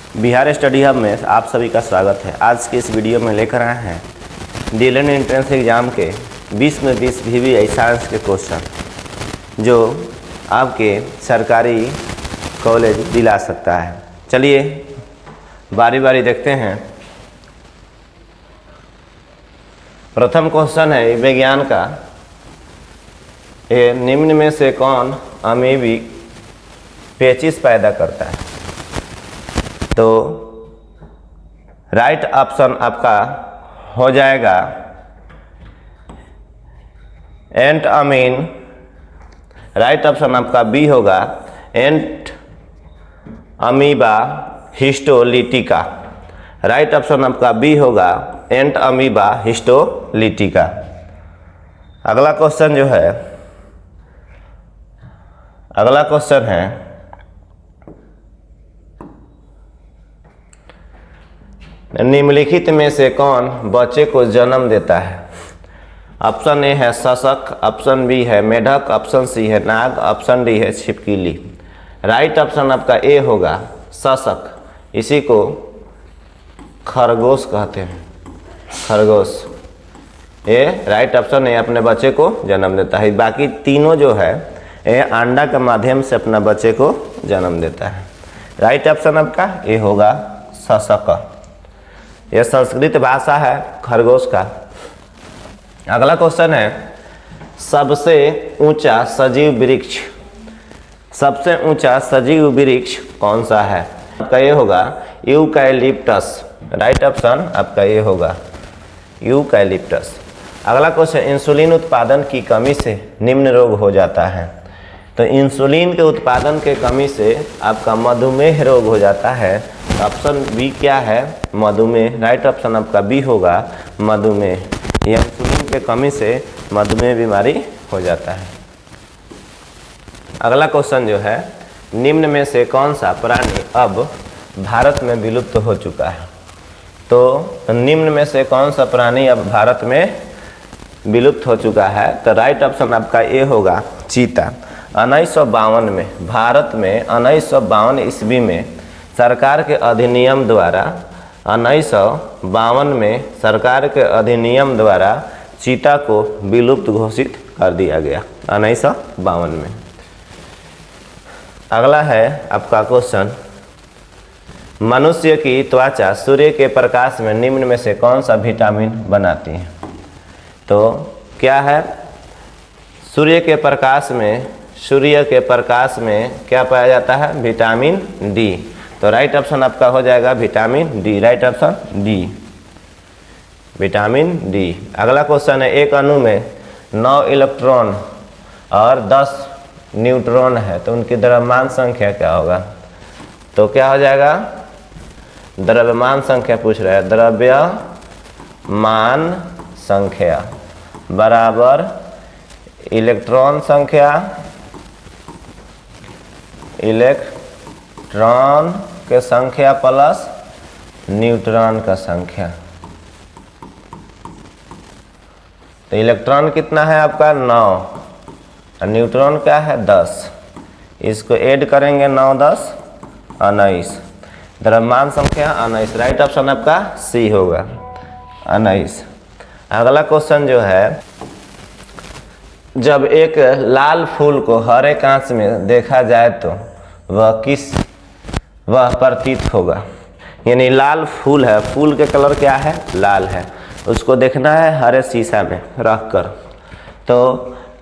Bihar study hub में आप सभी का स्वागत है। आज के इस वीडियो में लेकर आए हैं डीएलएड एंट्रेंस एग्ज़ाम के 20 में 20 VVI साइंस के क्वेश्चन जो आपके सरकारी कॉलेज दिला सकता है। चलिए बारी बारी देखते हैं। प्रथम क्वेश्चन है विज्ञान का, ये निम्न में से कौन अमीबी पेचिश पैदा करता है? तो राइट ऑप्शन आपका हो जाएगा एंट अमीन। राइट ऑप्शन आपका बी होगा एंट अमीबा हिस्टोलिटिका। राइट ऑप्शन आपका बी होगा एंट अमीबा हिस्टोलिटिका। अगला क्वेश्चन जो है, अगला क्वेश्चन है निम्नलिखित में से कौन बच्चे को जन्म देता है? ऑप्शन ए है सशक, ऑप्शन बी है मेढक, ऑप्शन सी है नाग, ऑप्शन डी है छिपकली। राइट ऑप्शन आपका ए होगा सशक। इसी को खरगोश कहते हैं, खरगोश। ये राइट ऑप्शन है, अपने बच्चे को जन्म देता है। बाकी तीनों जो है ये अंडा के माध्यम से अपना बच्चे को जन्म देता है। राइट ऑप्शन आपका ए होगा सशक। यह संस्कृत भाषा है खरगोश का। अगला क्वेश्चन है सबसे ऊंचा सजीव वृक्ष, सबसे ऊंचा सजीव वृक्ष कौन सा है? आपका ये होगा यूकैलिप्टस। राइट ऑप्शन आपका ये होगा यूकैलिप्टस। अगला क्वेश्चन इंसुलिन उत्पादन की कमी से निम्न रोग हो जाता है। तो इंसुलिन के उत्पादन के कमी से आपका मधुमेह रोग हो जाता है। ऑप्शन बी क्या है? मधुमेह। राइट ऑप्शन आपका बी होगा मधुमेह। यह इंसुलिन के कमी से मधुमेह बीमारी हो जाता है। अगला क्वेश्चन जो है निम्न में से कौन सा प्राणी अब भारत में विलुप्त हो चुका है? तो निम्न में से कौन सा प्राणी अब भारत में विलुप्त हो चुका है? तो राइट ऑप्शन आपका ए होगा चीता। 1952 में भारत में 1952 ईस्वी में सरकार के अधिनियम द्वारा 1952 में सरकार के अधिनियम द्वारा चीता को विलुप्त घोषित कर दिया गया 1952 में। अगला है आपका क्वेश्चन मनुष्य की त्वचा सूर्य के प्रकाश में निम्न में से कौन सा विटामिन बनाती है? तो क्या है? सूर्य के प्रकाश में क्या पाया जाता है? Vitamin D. तो राइट ऑप्शन आपका हो जाएगा vitamin D. Right option D, vitamin D. अगला क्वेश्चन है एक अणु में 9 इलेक्ट्रॉन और 10 न्यूट्रॉन है तो उनकी द्रव्यमान संख्या क्या होगा? तो क्या हो जाएगा? द्रव्यमान संख्या पूछ रहा है। द्रव्यमान संख्या बराबर इलेक्ट्रॉन संख्या, इलेक्ट्रॉन के संख्या प्लस न्यूट्रॉन का संख्या। तो इलेक्ट्रॉन कितना है आपका? 9 और न्यूट्रॉन क्या है? 10। इसको ऐड करेंगे 9 10 19। द्रव्यमान संख्या 19। राइट ऑप्शन आपका सी होगा 19। अगला क्वेश्चन जो है जब एक लाल फूल को हरे कांच में देखा जाए तो वह प्रतीत होगा। यानी लाल फूल है, फूल के कलर क्या है? लाल है। उसको देखना है हरे शीशा में रख कर तो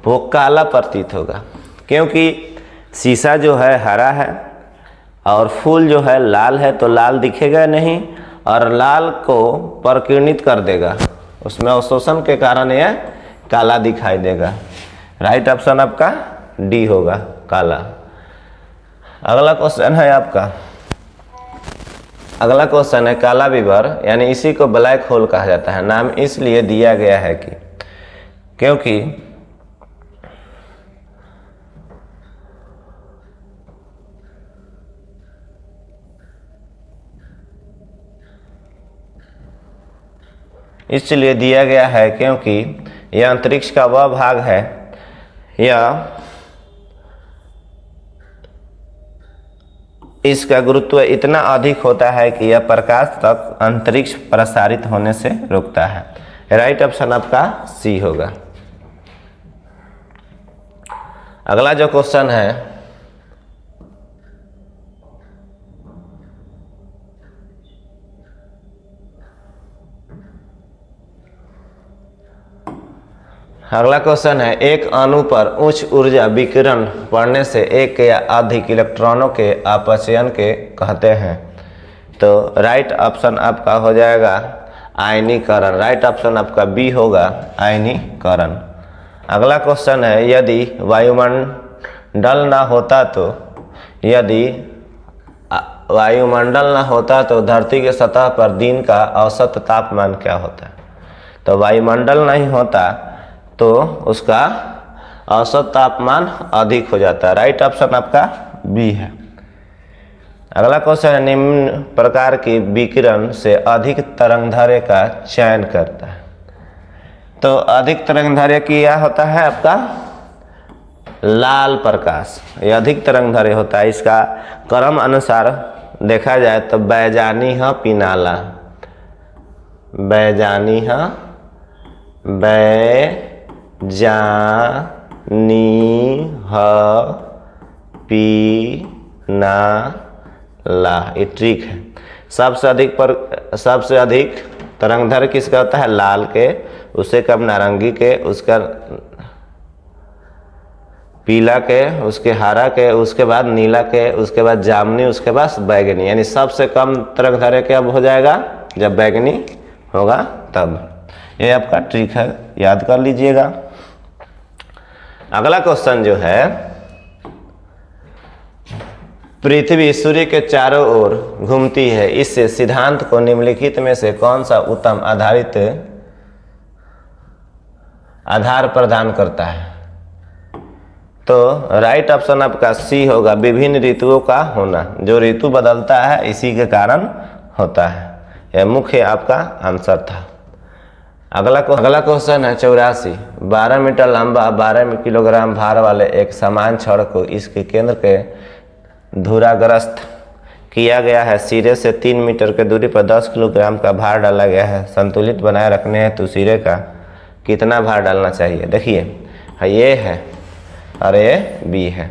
वो काला प्रतीत होगा, क्योंकि शीशा जो है हरा है और फूल जो है लाल है। तो लाल दिखेगा नहीं और लाल को प्रकीर्णित कर देगा, उसमें अवशोषण के कारण यह काला दिखाई देगा। राइट ऑप्शन आपका डी होगा काला। अगला क्वेश्चन है आपका, अगला क्वेश्चन है काला विवर, यानी इसी को ब्लैक होल कहा जाता है। नाम इसलिए दिया गया है कि क्योंकि इसलिए दिया गया है क्योंकि यह अंतरिक्ष का वह भाग है, यह इसका गुरुत्व इतना अधिक होता है कि यह प्रकाश तक अंतरिक्ष प्रसारित होने से रोकता है। राइट ऑप्शन आपका सी होगा। अगला जो क्वेश्चन है, अगला क्वेश्चन है, एक अणु पर उच्च ऊर्जा विकिरण पड़ने से एक या अधिक इलेक्ट्रॉनों के अपचयन के कहते हैं। तो राइट ऑप्शन आपका हो जाएगा आयनीकरण। राइट ऑप्शन आपका बी होगा आयनीकरण। अगला क्वेश्चन है, यदि वायुमंडल ना होता तो वायुमंडल ना होता तो धरती के सतह पर दिन का औसत तापमान क्या होता है। तो वायुमंडल नहीं होता तो उसका औसत तापमान अधिक हो जाता है। राइट ऑप्शन आपका बी है। अगला क्वेश्चन है, निम्न प्रकार की विकिरण से अधिक तरंगदैर्घ्य का चयन करता है। तो अधिक तरंगदैर्घ्य क्या होता है आपका लाल प्रकाश, ये अधिक तरंगदैर्घ्य होता है। इसका क्रम अनुसार देखा जाए तो बैजानीय पिनाला, बैजानीय पिनाला, ये ट्रिक है। सबसे अधिक तरंगदैर्घ्य किसका होता है लाल के, उससे कम नारंगी के, उसका पीला के, उसके हरा के, उसके बाद नीला के, उसके बाद जामुनी, उसके बाद बैगनी। यानी सबसे कम तरंगदैर्घ्य कब हो जाएगा जब बैगनी होगा तब। ये आपका ट्रिक है, याद कर लीजिएगा। अगला क्वेश्चन जो है, पृथ्वी सूर्य के चारों ओर घूमती है, इससे सिद्धांत को निम्नलिखित में से कौन सा उत्तम आधार प्रदान करता है। तो राइट ऑप्शन आपका सी होगा विभिन्न ऋतुओं का होना। जो ऋतु बदलता है इसी के कारण होता है। यह मुख्य आपका आंसर था। अगला क्वेश्चन है 84, 12 मीटर लंबा 12 किलोग्राम भार वाले एक समान छड़ को इसके केंद्र के धुराग्रस्त किया गया है। सिरे से 3 मीटर के दूरी पर 10 किलोग्राम का भार डाला गया है। संतुलित बनाए रखने हेतु सिरे का कितना भार डालना चाहिए। देखिए ये है और ये बी है।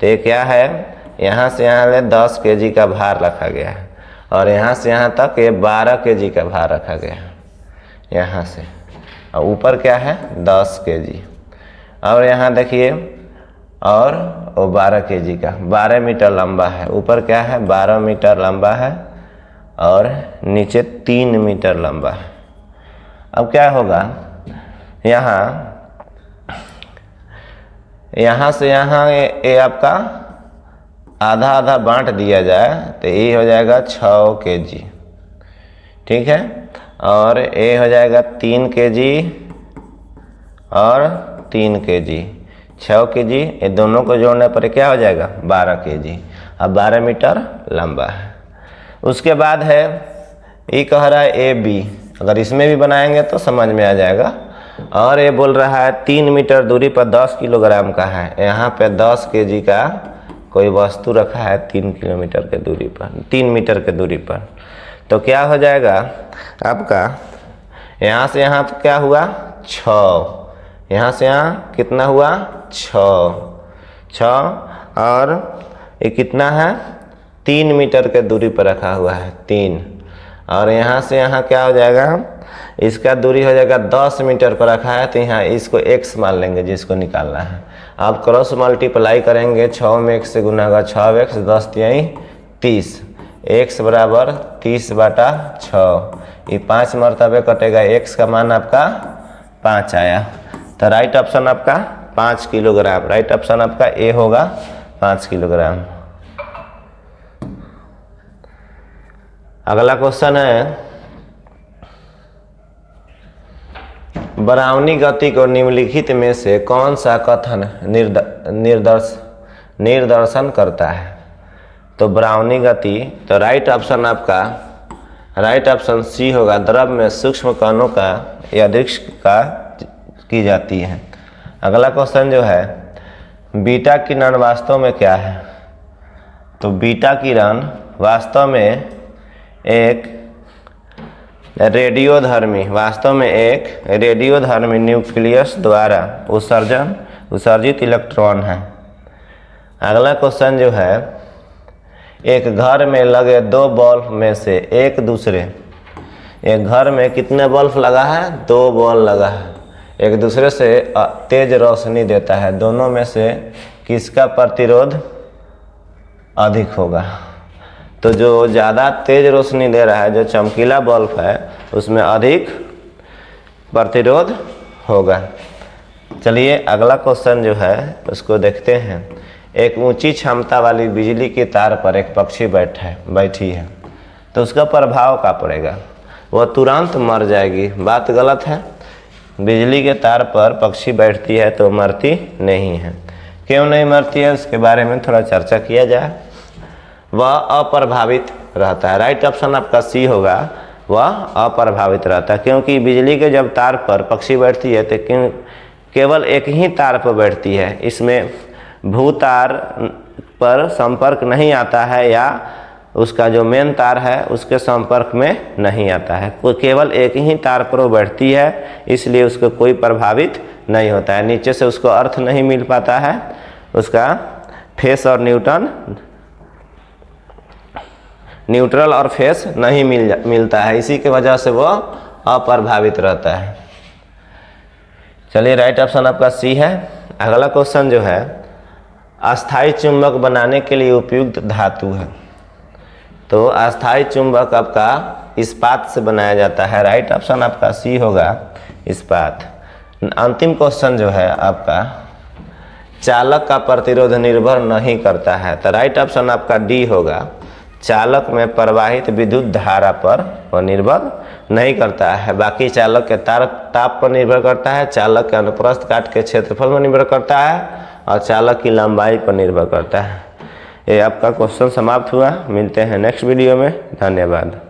तो ये क्या है, यहाँ से यहाँ 10 kg का भार रखा गया है और यहाँ से यहाँ तक ये 12 kg का भार रखा गया है यहाँ से, और ऊपर क्या है 10 kg। और यहाँ देखिए और वो 12 kg का, 12 मीटर लंबा है। ऊपर क्या है 12 मीटर लंबा है और नीचे 3 मीटर लंबा है। अब क्या होगा, यहाँ से यहाँ ये आपका आधा आधा बांट दिया जाए तो ये हो जाएगा 6 kg, ठीक है। और ये हो जाएगा 3 kg और 3 kg, 6 kg। ये दोनों को जोड़ने पर क्या हो जाएगा 12 kg। अब 12 मीटर लंबा है। उसके बाद है ये कह रहा है ए बी, अगर इसमें भी बनाएंगे तो समझ में आ जाएगा। और ये बोल रहा है 3 मीटर दूरी पर 10 किलोग्राम का है। यहाँ पे 10 kg का कोई वस्तु रखा है 3 किलोमीटर के दूरी पर, 3 मीटर के दूरी पर। तो क्या हो जाएगा आपका, यहाँ से यहाँ तो क्या हुआ 6, यहाँ से यहाँ कितना हुआ 6 और ये कितना है 3 मीटर के दूरी पर रखा हुआ है 3। और यहाँ से यहाँ क्या हो जाएगा, इसका दूरी हो जाएगा 10 मीटर पर रखा है। तो यहाँ इसको x मान लेंगे जिसको निकालना है। आप क्रॉस मल्टीप्लाई करेंगे, 6 में 1 से गुना होगा 6x, 10 यही 30, x बराबर 30/6। ये 5 मरतबे कटेगा, x का मान आपका 5 आया। तो राइट ऑप्शन आपका 5 किलोग्राम। राइट ऑप्शन आपका ए होगा 5 किलोग्राम। अगला क्वेश्चन है, बराउनी गति को निम्नलिखित में से कौन सा कथन निर्दर्शन करता है। तो बराउनी गति, तो राइट ऑप्शन आपका राइट ऑप्शन सी होगा, द्रव में सूक्ष्म कणों का यादृक्ष का की जाती है। अगला क्वेश्चन जो है, बीटा किरण वास्तव में क्या है। तो बीटा किरण वास्तव में एक रेडियोधर्मी न्यूक्लियस द्वारा उत्सर्जित इलेक्ट्रॉन है। अगला क्वेश्चन जो है, एक घर में लगे 2 बल्ब में से एक घर में कितने बल्ब लगा है? 2 बल्ब लगा है, एक दूसरे से तेज रोशनी देता है, दोनों में से किसका प्रतिरोध अधिक होगा? तो जो ज़्यादा तेज रोशनी दे रहा है, जो चमकीला बल्ब है, उसमें अधिक प्रतिरोध होगा। चलिए अगला क्वेश्चन जो है उसको देखते हैं। एक ऊंची क्षमता वाली बिजली की तार पर एक पक्षी बैठी है, तो उसका प्रभाव क्या पड़ेगा? वह तुरंत मर जाएगी। बात गलत है। बिजली के तार पर पक्षी बैठती है तो मरती नहीं है। क्यों नहीं मरती है, उसके बारे में थोड़ा चर्चा किया जाए। वह अप्रभावित रहता है। राइट ऑप्शन आपका सी होगा, वह अप्रभावित रहता है, क्योंकि बिजली के जब तार पर पक्षी बैठती है तो केवल एक ही तार पर बैठती है, इसमें भूतार पर संपर्क नहीं आता है या उसका जो मेन तार है उसके संपर्क में नहीं आता है। केवल एक ही तार पर वो बैठती है, इसलिए उसको कोई प्रभावित नहीं होता है। नीचे से उसको अर्थ नहीं मिल पाता है, उसका फेस और न्यूट्रल और फेस नहीं मिलता है, इसी की वजह से वो अप्रभावित रहता है। चलिए राइट ऑप्शन आपका सी है। अगला क्वेश्चन जो है, अस्थायी चुंबक बनाने के लिए उपयुक्त धातु है। तो अस्थायी चुंबक आपका इस्पात से बनाया जाता है। राइट ऑप्शन आपका सी होगा, इस्पात। अंतिम क्वेश्चन जो है आपका, चालक का प्रतिरोध निर्भर नहीं करता है। तो राइट ऑप्शन आपका डी होगा, चालक में प्रवाहित विद्युत धारा पर वह निर्भर नहीं करता है। बाकी चालक के ताप पर निर्भर करता है, चालक के अनुप्रस्थ काट के क्षेत्रफल पर निर्भर करता है और चालक की लंबाई पर निर्भर करता है। ये आपका क्वेश्चन समाप्त हुआ। मिलते हैं नेक्स्ट वीडियो में। धन्यवाद।